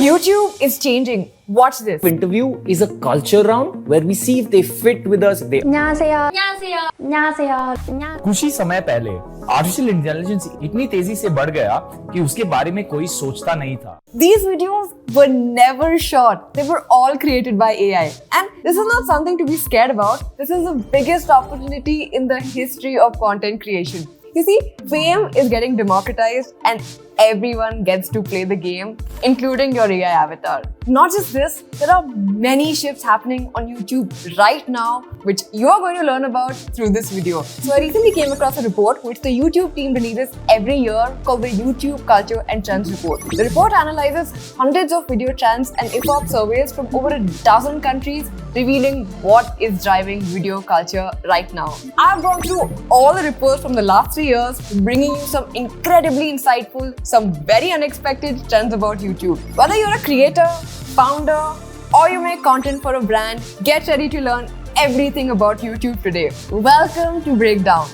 YouTube is changing. Watch this. Interview is a culture round where we see if they fit with us. कुछ ही समय पहले artificial intelligence इतनी तेजी से बढ़ गया कि उसके बारे में कोई सोचता नहीं था. These videos were never shot. They were all created by AI. And this is not something to be scared about. This is the biggest opportunity in the history of content creation. You see, fame is getting democratized and everyone gets to play the game, including your AI avatar. Not just this, there are many shifts happening on YouTube right now, which you are going to learn about through this video. So I recently came across a report which the YouTube team releases every year called the YouTube Culture and Trends Report. The report analyzes hundreds of video trends and hip-hop surveys from over a dozen countries, revealing what is driving video culture right now. I've gone through all the reports from the last 3 years, bringing you some incredibly insightful, some very unexpected trends about YouTube. Whether you're a creator, founder, or you make content for a brand, get ready to learn everything about YouTube today. Welcome to Breakdown.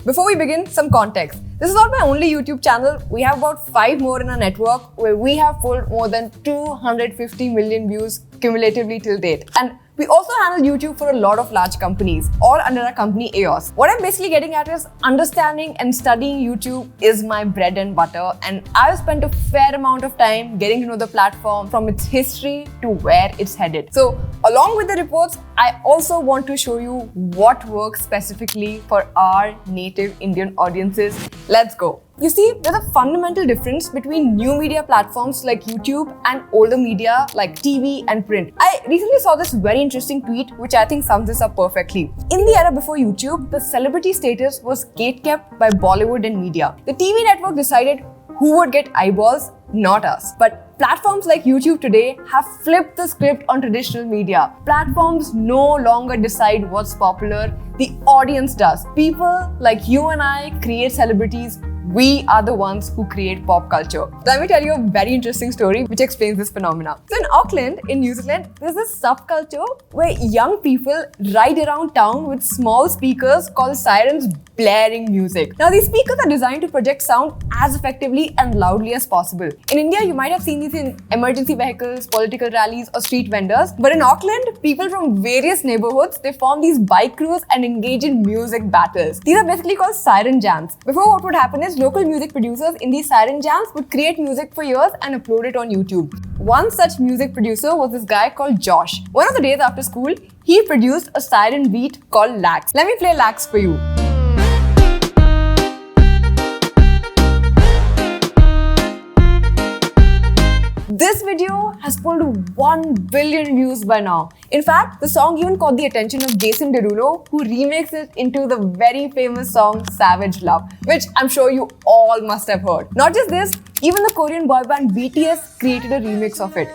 Before we begin, some context. This is not my only YouTube channel. We have about 5 more in our network where we have pulled more than 250 million views cumulatively till date. And we also handle YouTube for a lot of large companies, all under our company EOS. What I'm basically getting at is understanding and studying YouTube is my bread and butter, and I've spent a fair amount of time getting to know the platform from its history to where it's headed. So along with the reports, I also want to show you what works specifically for our native Indian audiences. Let's go. You see, there's a fundamental difference between new media platforms like YouTube and older media like TV and print. I recently saw this very interesting tweet which I think sums this up perfectly. In the era before YouTube, the celebrity status was gatekept by Bollywood and media. The TV network decided who would get eyeballs, not us. But platforms like YouTube today have flipped the script on traditional media. Platforms no longer decide what's popular, the audience does. People like you and I create celebrities. We are the ones who create pop culture. Let me tell you a very interesting story which explains this phenomena. So in Auckland, in New Zealand, there's this subculture where young people ride around town with small speakers called sirens blaring music. Now these speakers are designed to project sound as effectively and loudly as possible. In India, you might have seen these in emergency vehicles, political rallies or street vendors. But in Auckland, people from various neighborhoods, they form these bike crews and engage in music battles. These are basically called siren jams. Before, what would happen is local music producers in these siren jams would create music for years and upload it on YouTube. One such music producer was this guy called Josh. One of the days after school, he produced a siren beat called Lax. Let me play Lax for you. This video has pulled 1 billion views by now. In fact, the song even caught the attention of Jason Derulo, who remixed it into the very famous song Savage Love, which I'm sure you all must have heard. Not just this, even the Korean boy band BTS created a remix of it.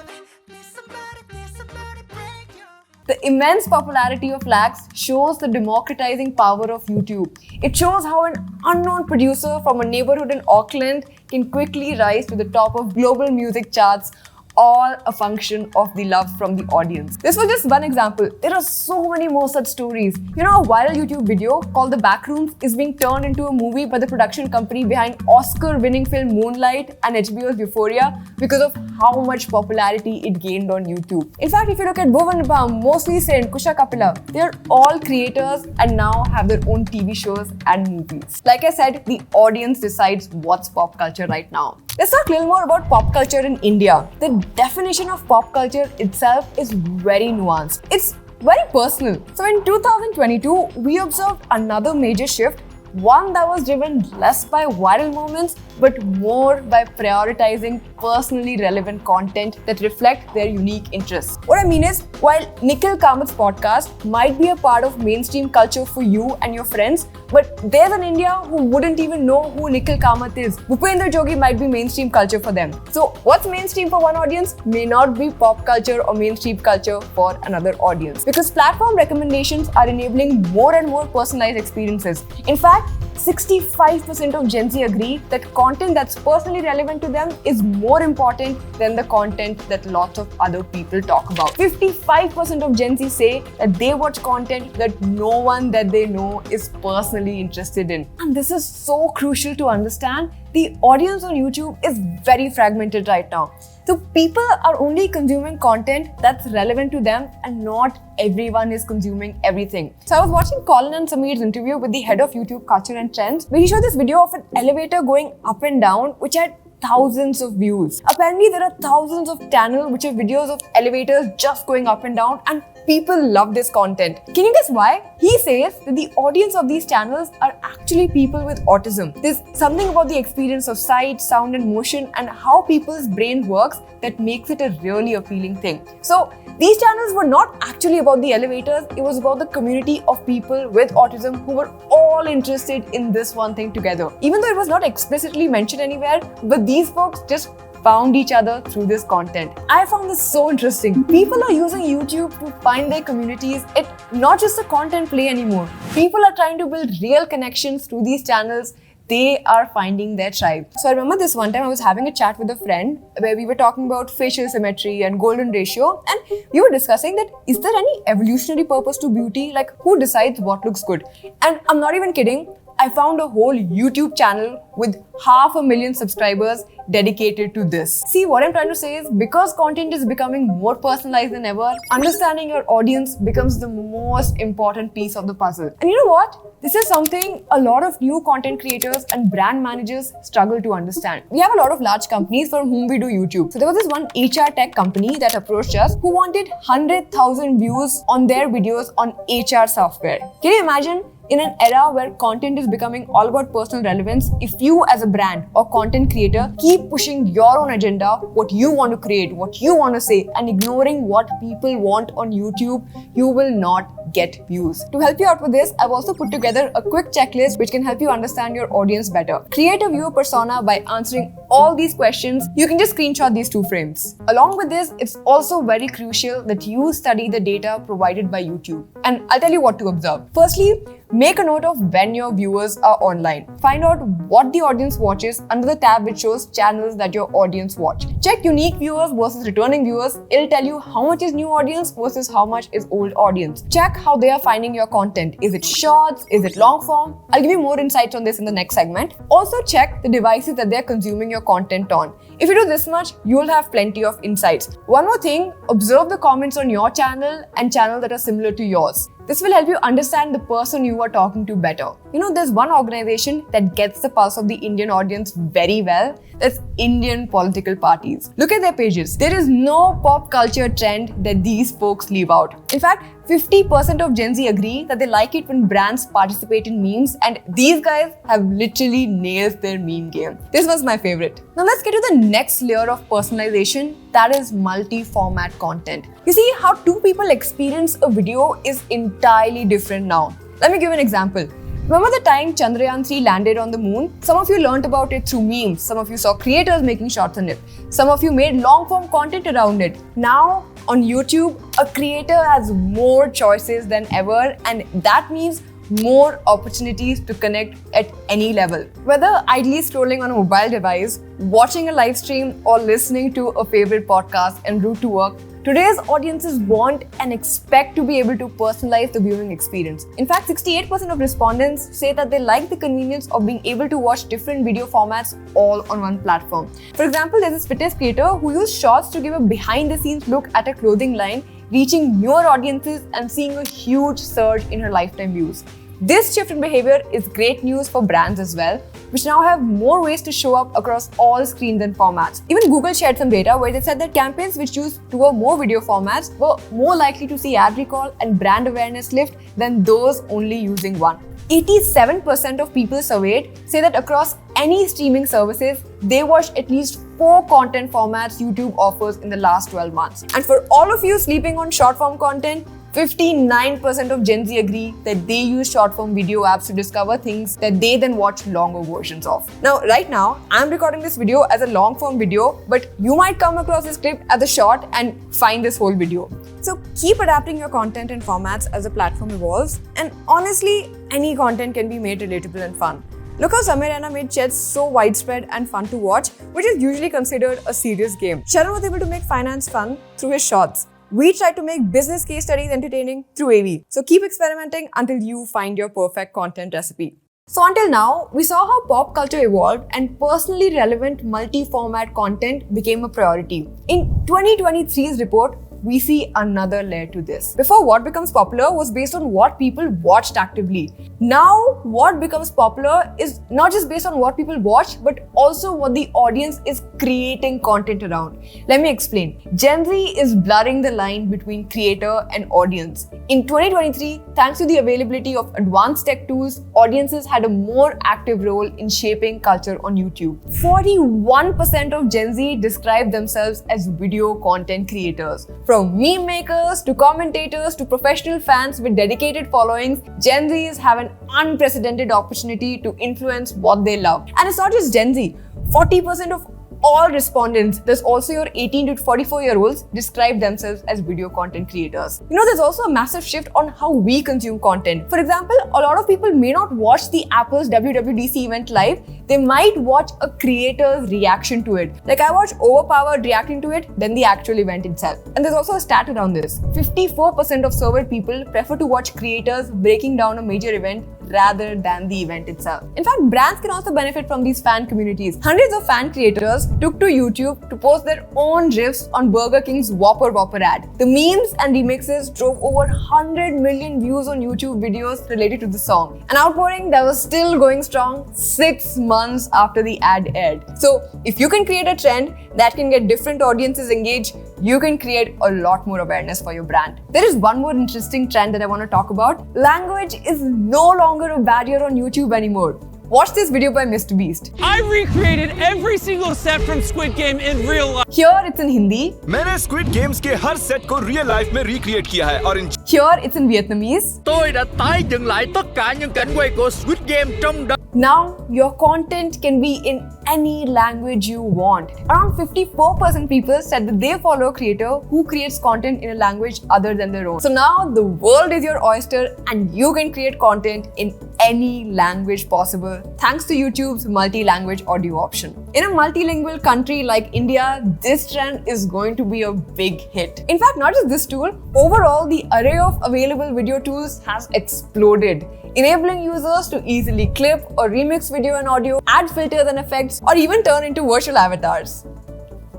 The immense popularity of Lax shows the democratizing power of YouTube. It shows how an unknown producer from a neighborhood in Auckland can quickly rise to the top of global music charts, all a function of the love from the audience. This was just one example. There are so many more such stories. You know, a viral YouTube video called The Backrooms is being turned into a movie by the production company behind Oscar-winning film Moonlight and HBO's Euphoria because of how much popularity it gained on YouTube. In fact, if you look at Bhuvan Bam, Mostly Saint, Kusha Kapila, they're all creators and now have their own TV shows and movies. Like I said, the audience decides what's pop culture right now. Let's talk a little more about pop culture in India. The definition of pop culture itself is very nuanced. It's very personal. So in 2022, we observed another major shift, one that was driven less by viral moments but more by prioritizing personally relevant content that reflect their unique interests. What I mean is, while Nikhil Kamat's podcast might be a part of mainstream culture for you and your friends, but there's an India who wouldn't even know who Nikhil Kamath is. Bhupendra Jogi might be mainstream culture for them. So what's mainstream for one audience may not be pop culture or mainstream culture for another audience. Because platform recommendations are enabling more and more personalized experiences. In fact, 65% of Gen Z agree that content that's personally relevant to them is more important than the content that lots of other people talk about. 55% of Gen Z say that they watch content that no one that they know is personally interested in. And this is so crucial to understand the audience on YouTube is very fragmented right now. So people are only consuming content that's relevant to them, and not everyone is consuming everything. So I was watching Colin and Sameer's interview with the head of YouTube Culture and Trends, where he showed this video of an elevator going up and down, which had thousands of views. Apparently, there are thousands of channels which have videos of elevators just going up and down, and people love this content. Can you guess why? He says that the audience of these channels are actually people with autism. There's something about the experience of sight, sound, and motion and how people's brain works that makes it a really appealing thing. So these channels were not actually about the elevators, it was about the community of people with autism who were all interested in this one thing together. Even though it was not explicitly mentioned anywhere, but these folks just found each other through this content. I found this so interesting. People are using YouTube to find their communities. It's not just a content play anymore. People are trying to build real connections through these channels. They are finding their tribe. So I remember this one time I was having a chat with a friend where we were talking about facial symmetry and golden ratio, and we were discussing that is there any evolutionary purpose to beauty? Like, who decides what looks good? And I'm not even kidding. I found a whole YouTube channel with 500,000 subscribers dedicated to this. See, what I'm trying to say is, because content is becoming more personalized than ever, understanding your audience becomes the most important piece of the puzzle. And you know what? This is something a lot of new content creators and brand managers struggle to understand. We have a lot of large companies for whom we do YouTube. So there was this one HR tech company that approached us who wanted 100,000 views on their videos on HR software. Can you imagine? In an era where content is becoming all about personal relevance, if you as a brand or content creator keep pushing your own agenda, what you want to create, what you want to say, and ignoring what people want on YouTube, you will not get views. To help you out with this, I've also put together a quick checklist which can help you understand your audience better. Create a viewer persona by answering all these questions. You can just screenshot these 2 frames. Along with this, it's also very crucial that you study the data provided by YouTube. And I'll tell you what to observe. Firstly, make a note of when your viewers are online. Find out what the audience watches under the tab which shows channels that your audience watch. Check unique viewers versus returning viewers. It'll tell you how much is new audience versus how much is old audience. Check how they are finding your content. Is it shorts? Is it long form? I'll give you more insights on this in the next segment. Also check the devices that they're consuming your content on. If you do this much, you'll have plenty of insights. One more thing, observe the comments on your channel and channels that are similar to yours. This will help you understand the person you are talking to better. You know, there's one organization that gets the pulse of the Indian audience very well. That's Indian political parties. Look at their pages. There is no pop culture trend that these folks leave out. In fact, 50% of Gen Z agree that they like it when brands participate in memes, and these guys have literally nailed their meme game. This was my favorite. Now let's get to the next layer of personalization, that is multi-format content. You see, how 2 people experience a video is entirely different now. Let me give an example. Remember the time Chandrayaan 3 landed on the moon? Some of you learned about it through memes. Some of you saw creators making shots on it. Some of you made long-form content around it. Now, on YouTube, a creator has more choices than ever, and that means more opportunities to connect at any level. Whether idly scrolling on a mobile device, watching a live stream, or listening to a favorite podcast en route to work, today's audiences want and expect to be able to personalize the viewing experience. In fact, 68% of respondents say that they like the convenience of being able to watch different video formats all on one platform. For example, there's this fitness creator who used shorts to give a behind-the-scenes look at a clothing line, reaching newer audiences and seeing a huge surge in her lifetime views. This shift in behavior is great news for brands as well, which now have more ways to show up across all screens and formats. Even Google shared some data where they said that campaigns which used 2 or more video formats were more likely to see ad recall and brand awareness lift than those only using one. 87% of people surveyed say that across any streaming services, they watched at least 4 content formats YouTube offers in the last 12 months. And for all of you sleeping on short form content, 59% of Gen Z agree that they use short-form video apps to discover things that they then watch longer versions of. Now, right now, I'm recording this video as a long-form video, but you might come across this clip as a short and find this whole video. So keep adapting your content and formats as the platform evolves. And honestly, any content can be made relatable and fun. Look how Samir Raina made chess so widespread and fun to watch, which is usually considered a serious game. Sharon was able to make finance fun through his shorts. We try to make business case studies entertaining through AV. So keep experimenting until you find your perfect content recipe. So until now, we saw how pop culture evolved and personally relevant multi-format content became a priority. In 2023's report, we see another layer to this. Before, what becomes popular was based on what people watched actively. Now, what becomes popular is not just based on what people watch, but also what the audience is creating content around. Let me explain. Gen Z is blurring the line between creator and audience. In 2023, thanks to the availability of advanced tech tools, audiences had a more active role in shaping culture on YouTube. 41% of Gen Z describe themselves as video content creators. From meme makers to commentators to professional fans with dedicated followings, Gen Zs have an unprecedented opportunity to influence what they love. And it's not just Gen Z. 40% of all respondents, there's also your 18 to 44-year-olds, describe themselves as video content creators. You know, there's also a massive shift on how we consume content. For example, a lot of people may not watch the Apple's WWDC event live. They might watch a creator's reaction to it. Like I watched Overpowered reacting to it, then the actual event itself. And there's also a stat around this. 54% of surveyed people prefer to watch creators breaking down a major event rather than the event itself. In fact, brands can also benefit from these fan communities. Hundreds of fan creators took to YouTube to post their own riffs on Burger King's Whopper ad. The memes and remixes drove over 100 million views on YouTube videos related to the song. An outpouring that was still going strong 6 months after the ad aired. So, if you can create a trend that can get different audiences engaged, you can create a lot more awareness for your brand. There is one more interesting trend that I want to talk about. Language is no longer a barrier on YouTube anymore. Watch this video by Mr. Beast. I recreated every single set from Squid Game in real life. Here it's in Hindi. मैंने Squid Games के हर set को real life में recreate किया है और Here it's in Vietnamese. Tôi đã tái dựng lại tất cả những cảnh quay của Squid Game trong đó. Now, your content can be in any language you want. Around 54% people said that they follow a creator who creates content in a language other than their own. So now the world is your oyster and you can create content in any language possible thanks to YouTube's multi-language audio option. In a multilingual country like India, this trend is going to be a big hit. In fact, not just this tool, overall the array of available video tools has exploded, enabling users to easily clip or remix video and audio, add filters and effects, or even turn into virtual avatars.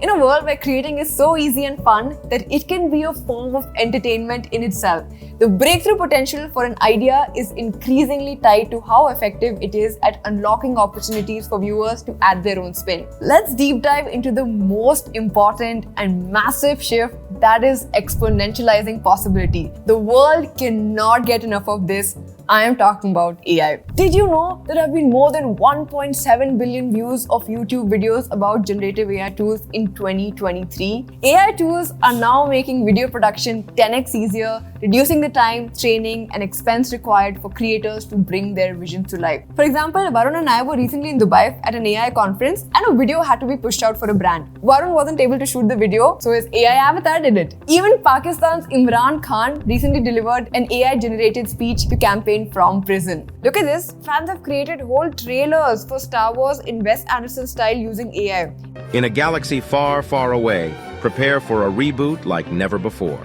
In a world where creating is so easy and fun that it can be a form of entertainment in itself, the breakthrough potential for an idea is increasingly tied to how effective it is at unlocking opportunities for viewers to add their own spin. Let's deep dive into the most important and massive shift, that is exponentializing possibility. The world cannot get enough of this. I am talking about AI. Did you know there have been more than 1.7 billion views of YouTube videos about generative AI tools in 2023? AI tools are now making video production 10x easier, reducing the time, training, and expense required for creators to bring their vision to life. For example, Varun and I were recently in Dubai at an AI conference and a video had to be pushed out for a brand. Varun wasn't able to shoot the video, so his AI avatar did it. Even Pakistan's Imran Khan recently delivered an AI-generated speech to campaign from prison. Look at this. Fans have created whole trailers for Star Wars in Wes Anderson style using AI. In a galaxy far, far away, prepare for a reboot like never before.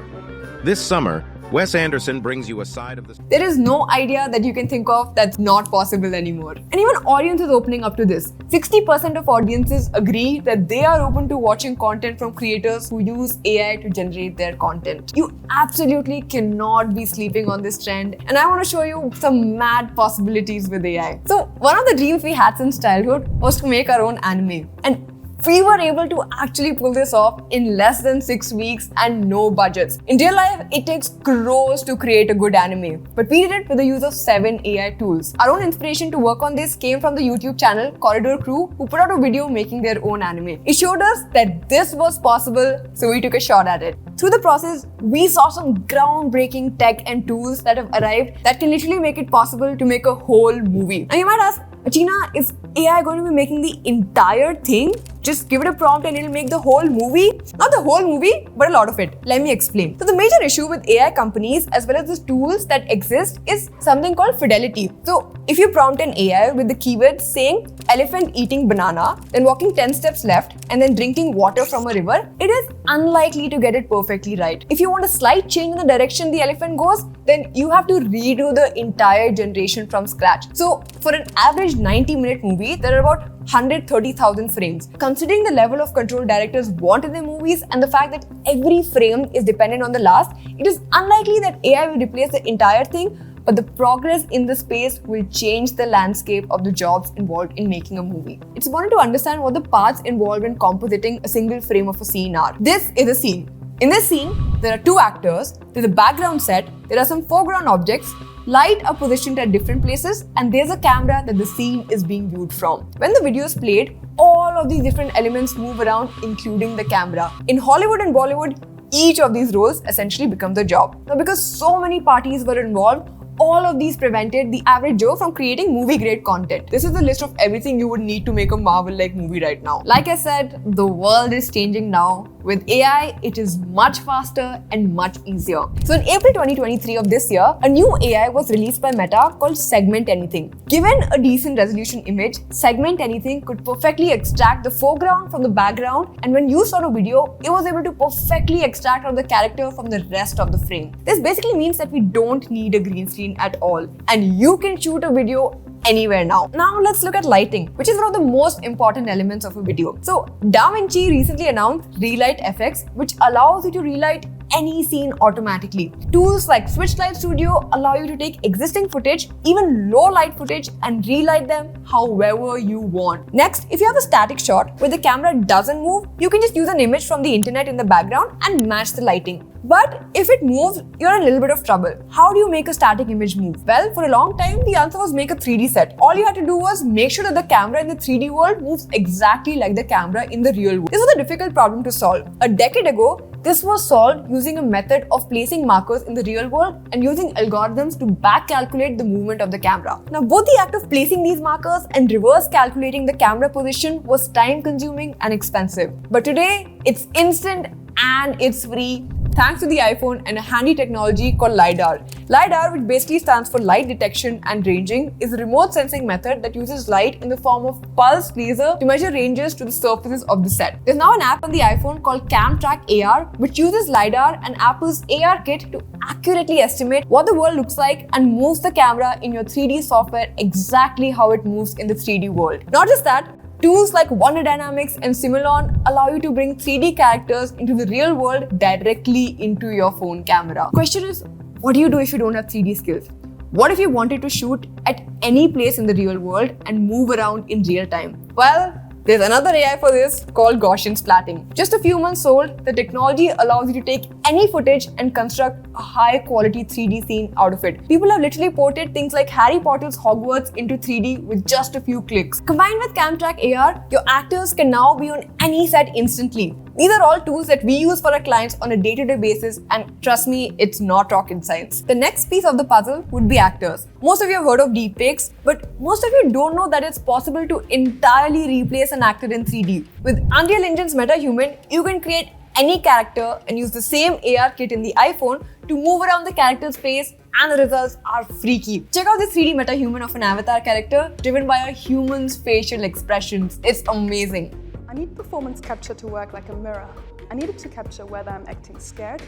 This summer, Wes Anderson brings you a side of the... There is no idea that you can think of that's not possible anymore. And even audience is opening up to this. 60% of audiences agree that they are open to watching content from creators who use AI to generate their content. You absolutely cannot be sleeping on this trend. And I want to show you some mad possibilities with AI. So one of the dreams we had since childhood was to make our own anime. And we were able to actually pull this off in less than 6 weeks and no budgets. In real life, it takes crores to create a good anime, but we did it with the use of 7 AI tools. Our own inspiration to work on this came from the YouTube channel Corridor Crew, who put out a video making their own anime. It showed us that this was possible, so we took a shot at it. Through the process, we saw some groundbreaking tech and tools that have arrived that can literally make it possible to make a whole movie. And you might ask, Achina, is AI going to be making the entire thing? just give it a prompt and it'll make the whole movie. Not the whole movie, but a lot of it. Let me explain. So the major issue with AI companies as well as the tools that exist is something called fidelity. So if you prompt an AI with the keyword saying elephant eating banana, then walking 10 steps left, and then drinking water from a river, it is unlikely to get it perfectly right. If you want a slight change in the direction the elephant goes, then you have to redo the entire generation from scratch. So for an average 90-minute movie, there are about 130,000 frames. Considering the level of control directors want in their movies and the fact that every frame is dependent on the last, it is unlikely that AI will replace the entire thing, but the progress in the space will change the landscape of the jobs involved in making a movie. It's important to understand what the parts involved in compositing a single frame of a scene are. This is a scene. In this scene, there are two actors, there's a background set, there are some foreground objects, light are positioned at different places, and there's a camera that the scene is being viewed from. When the video is played, all of these different elements move around, including the camera. In Hollywood and Bollywood, each of these roles essentially becomes a job. Now, because so many parties were involved, all of these prevented the average Joe from creating movie-grade content. This is the list of everything you would need to make a Marvel-like movie right now. Like I said, the world is changing now. With AI, it is much faster and much easier. So in April 2023 of this year, a new AI was released by Meta called Segment Anything. Given a decent resolution image, Segment Anything could perfectly extract the foreground from the background, and when used on a video, it was able to perfectly extract out the character from the rest of the frame. This basically means that we don't need a green screen at all, and you can shoot a video anywhere now. Now let's look at lighting, which is one of the most important elements of a video. So DaVinci recently announced Relight FX, which allows you to relight any scene automatically. Tools like Switch Light Studio allow you to take existing footage, even low light footage, and relight them however you want. Next, if you have a static shot where the camera doesn't move, you can just use an image from the internet in the background and match the lighting. But if it moves, you're in a little bit of trouble. How do you make a static image move? Well, for a long time, the answer was make a 3D set. All you had to do was make sure that the camera in the 3D world moves exactly like the camera in the real world. This was a difficult problem to solve. A decade ago, this was solved using a method of placing markers in the real world and using algorithms to back calculate the movement of the camera. Now, both the act of placing these markers and reverse calculating the camera position was time consuming and expensive. But today, it's instant and it's free, thanks to the iPhone and a handy technology called LiDAR. LiDAR, which basically stands for light detection and ranging, is a remote sensing method that uses light in the form of pulsed laser to measure ranges to the surfaces of the set. There's now an app on the iPhone called CamTrack AR, which uses LiDAR and Apple's AR kit to accurately estimate what the world looks like and moves the camera in your 3D software exactly how it moves in the 3D world. Not just that, tools like Wonder Dynamics and Simulon allow you to bring 3D characters into the real world directly into your phone camera. Question is, what do you do if you don't have 3D skills? What if you wanted to shoot at any place in the real world and move around in real time? Well, there's another AI for this called Gaussian splatting. Just a few months old, the technology allows you to take any footage and construct a high-quality 3D scene out of it. People have literally ported things like Harry Potter's Hogwarts into 3D with just a few clicks. Combined with CamTrack AR, your actors can now be on any set instantly. These are all tools that we use for our clients on a day-to-day basis, and trust me, it's not rocket science. The next piece of the puzzle would be actors. Most of you have heard of deepfakes, but most of you don't know that it's possible to entirely replace an actor in 3D. With Unreal Engine's MetaHuman, you can create any character and use the same AR kit in the iPhone to move around the character's face, and the results are freaky. Check out this 3D MetaHuman of an avatar character driven by a human's facial expressions. It's amazing. I need performance capture to work like a mirror. I need it to capture whether I'm acting scared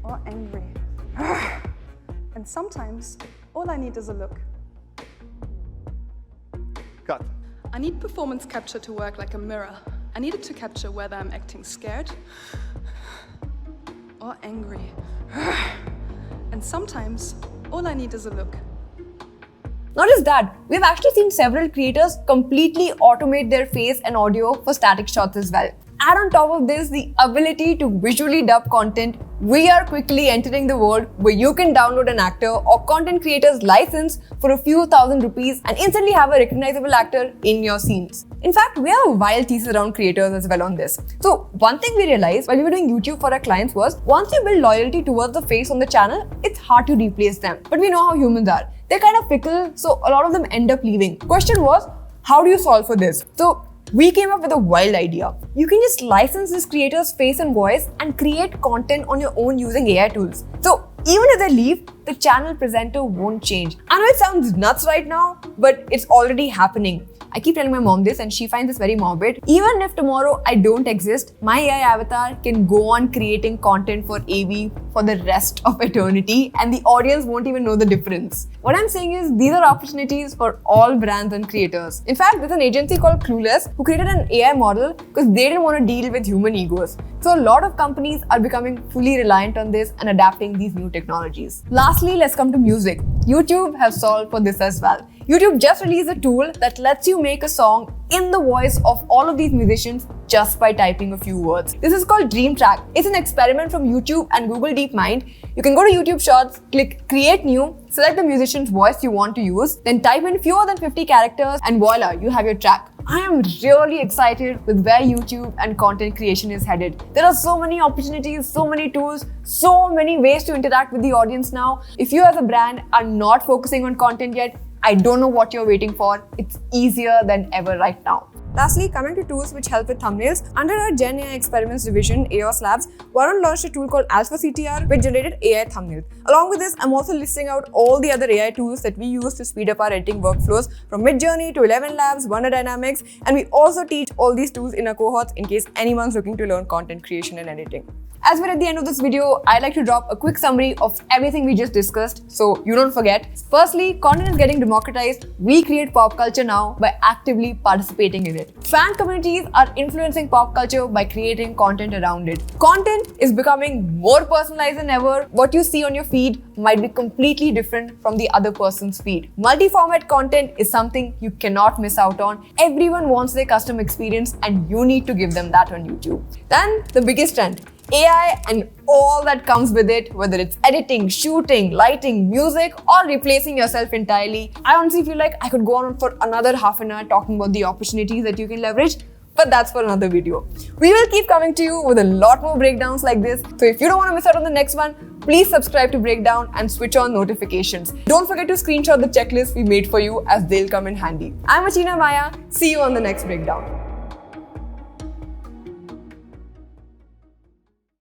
or angry. And sometimes, all I need is a look. Cut. I need performance capture to work like a mirror. I need it to capture whether I'm acting scared or angry. And sometimes, all I need is a look. Not just that, we've actually seen several creators completely automate their face and audio for static shots as well. Add on top of this the ability to visually dub content, we are quickly entering the world where you can download an actor or content creator's license for a few thousand rupees and instantly have a recognizable actor in your scenes. In fact, we have a wild thesis around creators as well on this. So one thing we realized while we were doing YouTube for our clients was, once you build loyalty towards the face on the channel, it's hard to replace them. But we know how humans are. They're kind of fickle, so a lot of them end up leaving. Question was, how do you solve for this? So We came up with a wild idea. You can just license this creator's face and voice and create content on your own using AI tools. So even if they leave, the channel presenter won't change. I know it sounds nuts right now, but it's already happening. I keep telling my mom this and she finds this very morbid. Even if tomorrow I don't exist, my AI avatar can go on creating content for AV for the rest of eternity and the audience won't even know the difference. What I'm saying is these are opportunities for all brands and creators. In fact, there's an agency called Clueless who created an AI model because they didn't want to deal with human egos. So a lot of companies are becoming fully reliant on this and adapting these new technologies. Lastly, let's come to music. YouTube has solved for this as well. YouTube just released a tool that lets you make a song in the voice of all of these musicians just by typing a few words. This is called Dream Track. It's an experiment from YouTube and Google DeepMind. You can go to YouTube Shorts, click Create New, select the musician's voice you want to use, then type in fewer than 50 characters and voila, you have your track. I am really excited with where YouTube and content creation is headed. There are so many opportunities, so many tools, so many ways to interact with the audience now. If you as a brand are not focusing on content yet, I don't know what you're waiting for. It's easier than ever right now. Lastly, coming to tools which help with thumbnails, under our Gen AI Experiments division, AOS Labs, Varun launched a tool called Alpha CTR which generated AI thumbnails. Along with this, I'm also listing out all the other AI tools that we use to speed up our editing workflows from Midjourney to 11 Labs, Wonder Dynamics, and we also teach all these tools in our cohorts in case anyone's looking to learn content creation and editing. As we're at the end of this video, I'd like to drop a quick summary of everything we just discussed so you don't forget. Firstly, content is getting democratized. We create pop culture now by actively participating in it. Fan communities are influencing pop culture by creating content around it. Content is becoming more personalized than ever. What you see on your feed might be completely different from the other person's feed. Multi-format content is something you cannot miss out on. Everyone wants their custom experience and you need to give them that on YouTube. Then the biggest trend, AI and all that comes with it, whether it's editing, shooting, lighting, music, or replacing yourself entirely. I honestly feel like I could go on for another half an hour talking about the opportunities that you can leverage, but that's for another video. We will keep coming to you with a lot more breakdowns like this. So if you don't want to miss out on the next one, please subscribe to Breakdown and switch on notifications. Don't forget to screenshot the checklist we made for you as they'll come in handy. I'm Achina Maya. See you on the next Breakdown.